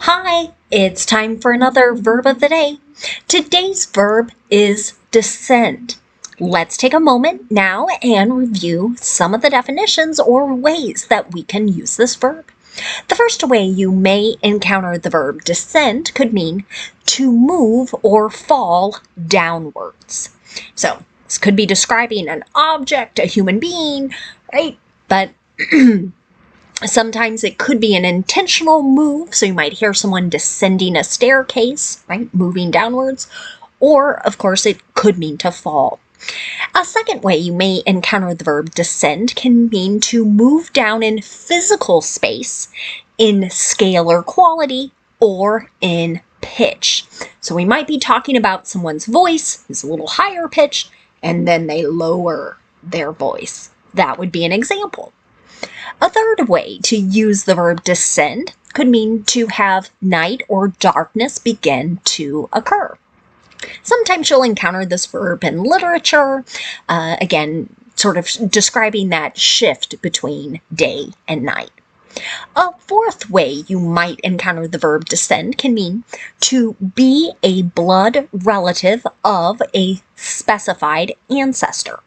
Hi, it's time for another verb of the day. Today's verb is descend. Let's take a moment now and review some of the definitions or ways that we can use this verb. The first way you may encounter the verb descend could mean to move or fall downwards. So this could be describing an object, a human being, right? But sometimes it could be an intentional move, so you might hear someone descending a staircase, right, moving downwards, or, of course, it could mean to fall. A second way you may encounter the verb descend can mean to move down in physical space, in scale or quality, or in pitch. So we might be talking about someone's voice is a little higher pitched, and then they lower their voice. That would be an example. A third way to use the verb descend could mean to have night or darkness begin to occur. Sometimes you'll encounter this verb in literature, again, sort of describing that shift between day and night. A fourth way you might encounter the verb descend can mean to be a blood relative of a specified ancestor.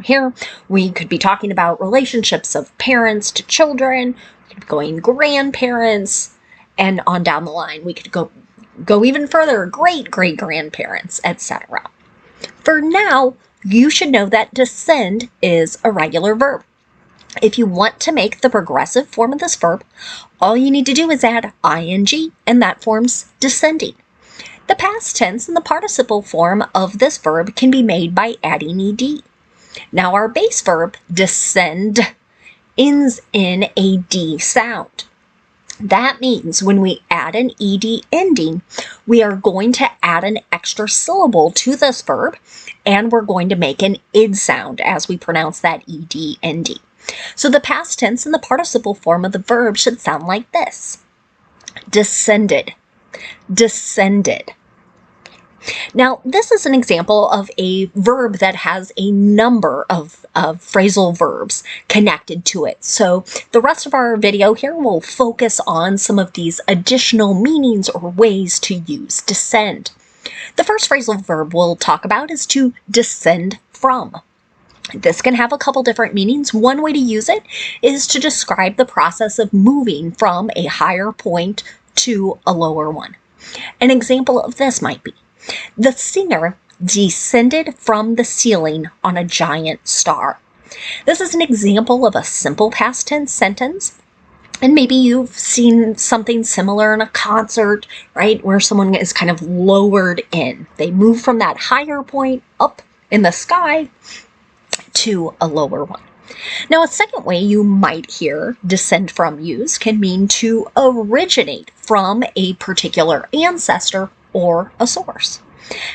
Here, we could be talking about relationships of parents to children, we could be going grandparents, and on down the line. We could go even further, great-great-grandparents, etc. For now, you should know that descend is a regular verb. If you want to make the progressive form of this verb, all you need to do is add ing, and that forms descending. The past tense and the participle form of this verb can be made by adding ed. Now our base verb, descend, ends in a D sound. That means when we add an ed ending, we are going to add an extra syllable to this verb, and we're going to make an id sound as we pronounce that ed ending. So the past tense and the participle form of the verb should sound like this. Descended, descended. Now, this is an example of a verb that has a number of phrasal verbs connected to it. So the rest of our video here will focus on some of these additional meanings or ways to use descend. The first phrasal verb we'll talk about is to descend from. This can have a couple different meanings. One way to use it is to describe the process of moving from a higher point to a lower one. An example of this might be, the singer descended from the ceiling on a giant star. This is an example of a simple past tense sentence, and maybe you've seen something similar in a concert, right, where someone is kind of lowered in. They move from that higher point up in the sky to a lower one. Now, a second way you might hear descend from used can mean to originate from a particular ancestor or a source.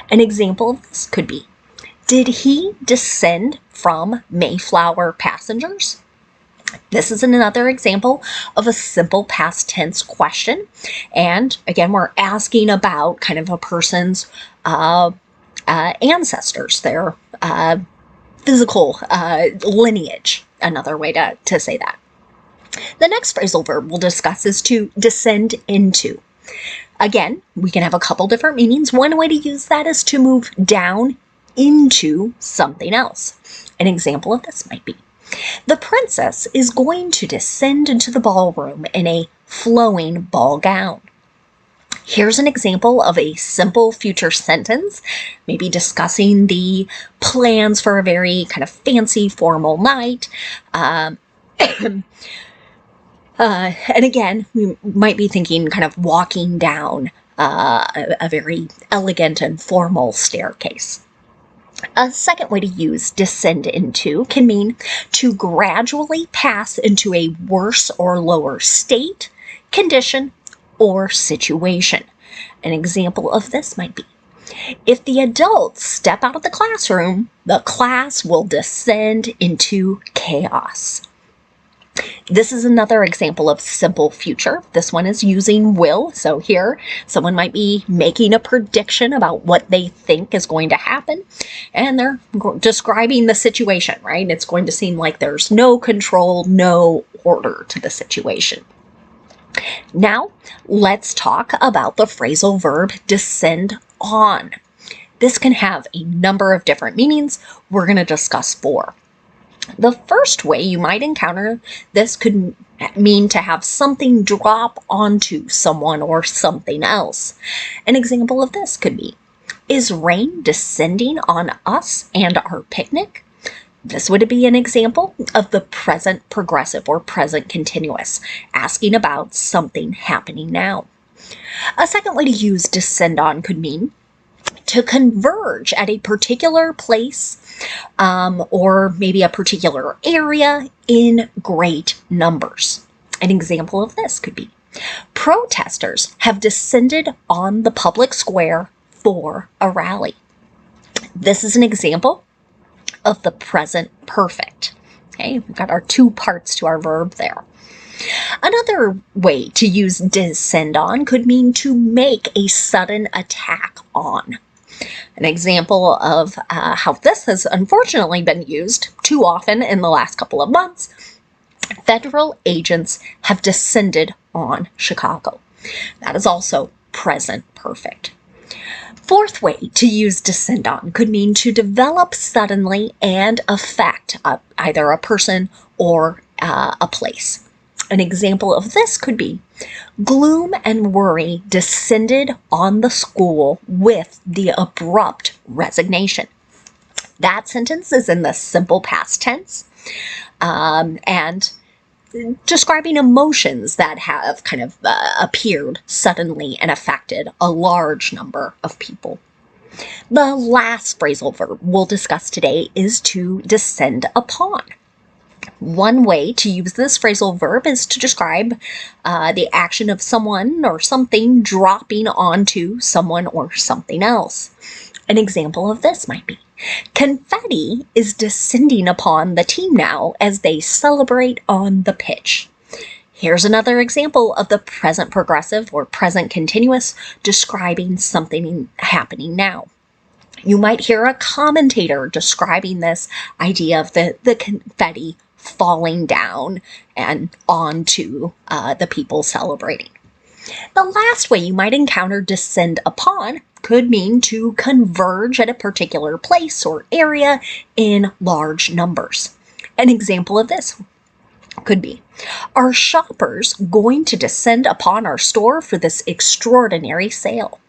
An example of this could be, did he descend from Mayflower passengers? This is another example of a simple past tense question. And again, we're asking about kind of a person's ancestors, their physical lineage, another way to say that. The next phrasal verb we'll discuss is to descend into. Again, we can have a couple different meanings. One way to use that is to move down into something else. An example of this might be, the princess is going to descend into the ballroom in a flowing ball gown. Here's an example of a simple future sentence, maybe discussing the plans for a very kind of fancy formal night. And again, we might be thinking kind of walking down a very elegant and formal staircase. A second way to use descend into can mean to gradually pass into a worse or lower state, condition, or situation. An example of this might be, if the adults step out of the classroom, the class will descend into chaos. This is another example of simple future. This one is using will. So here, someone might be making a prediction about what they think is going to happen, and they're describing the situation, right? It's going to seem like there's no control, no order to the situation. Now, let's talk about the phrasal verb descend on. This can have a number of different meanings. We're going to discuss 4. The first way you might encounter this could mean to have something drop onto someone or something else. An example of this could be, is rain descending on us and our picnic? This would be an example of the present progressive or present continuous, asking about something happening now. A second way to use descend on could mean to converge at a particular place or maybe a particular area in great numbers. An example of this could be, protesters have descended on the public square for a rally. This is an example of the present perfect. Okay, we've got our 2 parts to our verb there. Another way to use descend on could mean to make a sudden attack on. An example of how this has unfortunately been used too often in the last couple of months, federal agents have descended on Chicago. That is also present perfect. Fourth way to use descend on could mean to develop suddenly and affect either a person or a place. An example of this could be, gloom and worry descended on the school with the abrupt resignation. That sentence is in the simple past tense and describing emotions that have kind of appeared suddenly and affected a large number of people. The last phrasal verb we'll discuss today is to descend upon. One way to use this phrasal verb is to describe the action of someone or something dropping onto someone or something else. An example of this might be, confetti is descending upon the team now as they celebrate on the pitch. Here's another example of the present progressive or present continuous describing something happening now. You might hear a commentator describing this idea of the confetti falling down and onto the people celebrating. The last way you might encounter descend upon could mean to converge at a particular place or area in large numbers. An example of this could be, are shoppers going to descend upon our store for this extraordinary sale?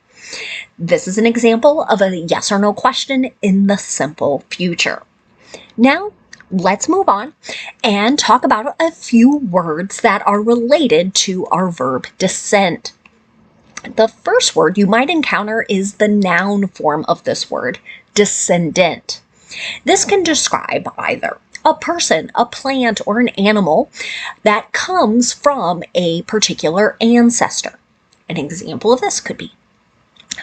This is an example of a yes or no question in the simple future. Now, let's move on and talk about a few words that are related to our verb descend. The first word you might encounter is the noun form of this word, descendant. This can describe either a person, a plant, or an animal that comes from a particular ancestor. An example of this could be,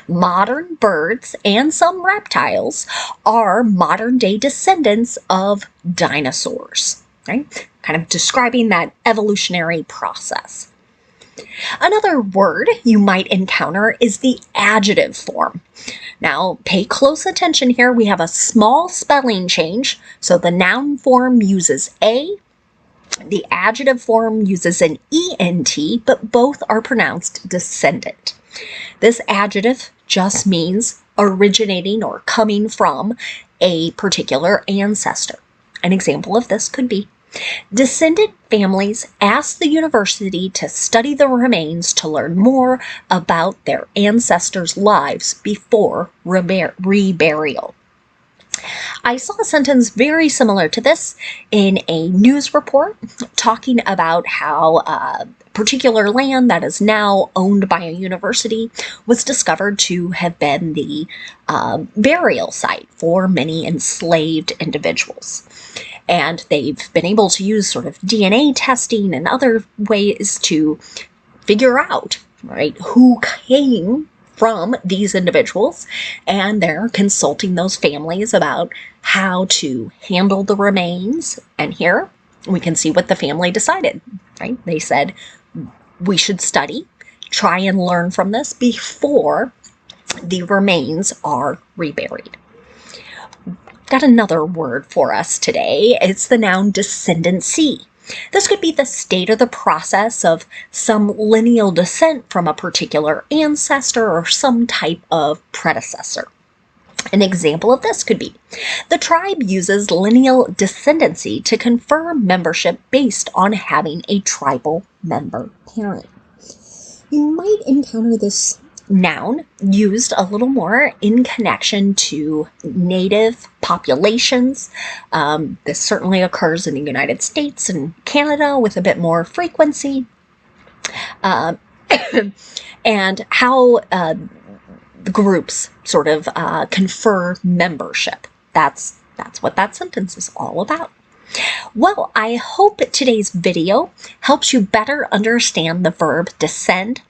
modern birds and some reptiles are modern-day descendants of dinosaurs, right? Kind of describing that evolutionary process. Another word you might encounter is the adjective form. Now, pay close attention here. We have a small spelling change. So the noun form uses a, the adjective form uses an ENT, but both are pronounced descendant. This adjective just means originating or coming from a particular ancestor. An example of this could be, descendant families asked the university to study the remains to learn more about their ancestors' lives before reburial. I saw a sentence very similar to this in a news report talking about how a particular land that is now owned by a university was discovered to have been the burial site for many enslaved individuals. And they've been able to use sort of DNA testing and other ways to figure out, right, who came from these individuals, and they're consulting those families about how to handle the remains. And here we can see what the family decided, right? They said, we should study, try and learn from this before the remains are reburied. Got another word for us today. It's the noun descendancy. This could be the state or the process of some lineal descent from a particular ancestor or some type of predecessor. An example of this could be, the tribe uses lineal descendancy to confer membership based on having a tribal member parent. You might encounter this noun used a little more in connection to native populations. This certainly occurs in the United States and Canada with a bit more frequency. And how the groups sort of confer membership. That's what that sentence is all about. Well, I hope today's video helps you better understand the verb descend.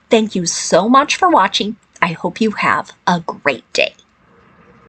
Thank you so much for watching. I hope you have a great day.